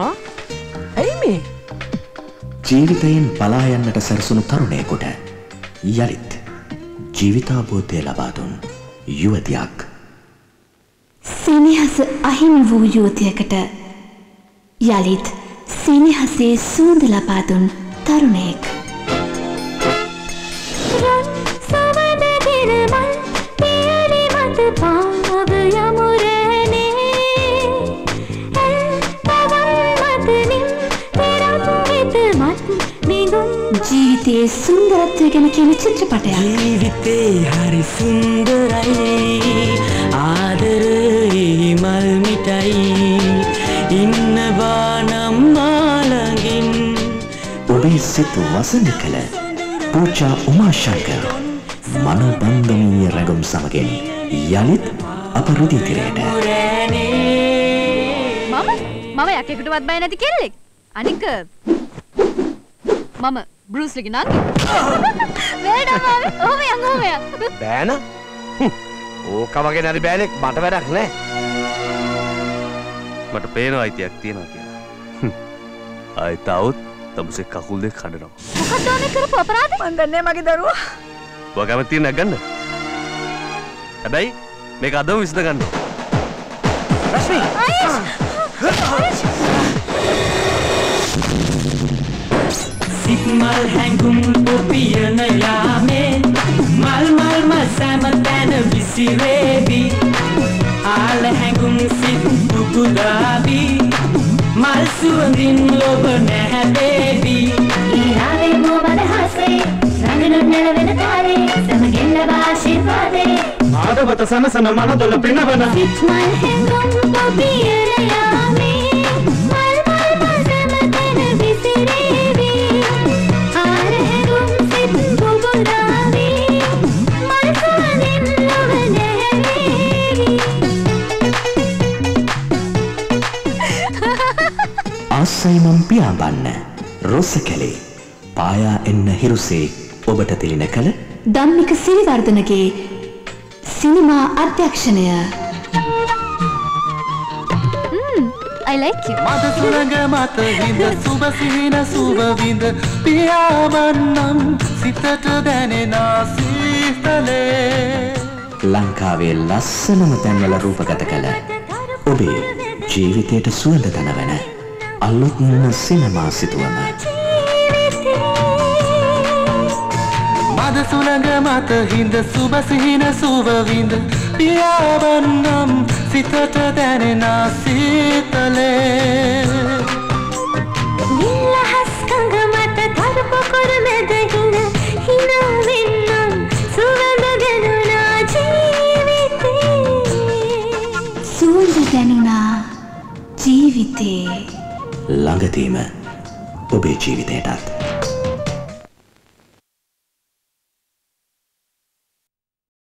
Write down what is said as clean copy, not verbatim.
ඇයි මේ? ජීවිතයෙන් පලා යන්නට සැරසුණු තරුණයෙකුට යලිත් ජීවිතාබෝධය ලබා දුන් යුවතියක්. සෙනෙහස අහිමි වූ යුවතියකට යලිත් සෙනෙහසේ සුවඳ ලබා දුන් තරුණයෙක්. ජීවිතයේ සුන්දරත්වය ගැන කියන චිත්‍රපටයක්. ජීවිතේ හරි සුන්දරයි ආදරේ මල් මිටයි ඉන්නවා නම් මාළඟින්. ඔබේ සිත වසඟ කළ පූජා උමාශංකර මනෝබංගමීය රැඟුම් සමගින් යලිත් අප රුධිරයට. මම යකෙකුටවත් බය නැති කෙල්ලෙක්. අනික මම බෲස් ලීගේ නංගි. වේඩා මාමේ ඔහොම යන්. බෑන? ඕක වගේ නැරි බෑනෙක් මට වැඩක් නෑ. මට පේනවා අයිතියක් තියෙනවා කියලා. ආයි තාවොත් තමුසේ කකුල් දෙක කඩනවා. මොකක්ද මේ කරපු අපරාධේ? මන් දන්නේ මගේ දරුවා. ඔයා කැමති තියෙන එක ගන්න. හැබැයි මේක අදම විසඳ ගන්න. රශ්මි. සිත්මල් හැඟුම් ඔපියන යාමේ මල් මසම තැන විසිරේවි ආල හැඟුම් සිත් පුපුදාවි මල් සුවඳින් ලොබ නැහැබේවි ඊරාවේ මොබද හසේ රඟනුත් නැලවෙන තාරේ සමගෙන් ලබා ආශිර්වාදේ ආදවත සනසන මනදොල පිනවන සිත්මල් හැඟුම් ඔපියන යාමේ ආසයිමම් පියාඹන්න රොසකැලේ පායා එන්න හිරුසේ ඔබට තිලින කළ ධම්මික සිරිවර්ධනගේ සිනමා අධ්‍යක්ෂණය. I like you. මද සුරඟ මත හිඳ සුබ සිහින සුබ විඳ පියාවන්නම් සිතට දැනෙන සීතලේ. ලංකාවේ ලස්සනම තැන්වල රූපගත කළ ඔබේ ජීවිතයට සුවඳ තනවන අලුත්ම සිනමා සිතුවම. මද සුළඟ මත හිඳ සුබ සිහින සුව විඳ පියාවන්නම් සිතට දැනෙන සීතලේ. නිල්ලහස් කඟ මත තරුප කොර මැද හිඳ හිනාවෙන්නම් සුවඳ දැනුණා ජීවිතේ. සුවඳ දැනුණා ජීවිතේ. ළඟදීම ඔබේ ජීවිතයටත්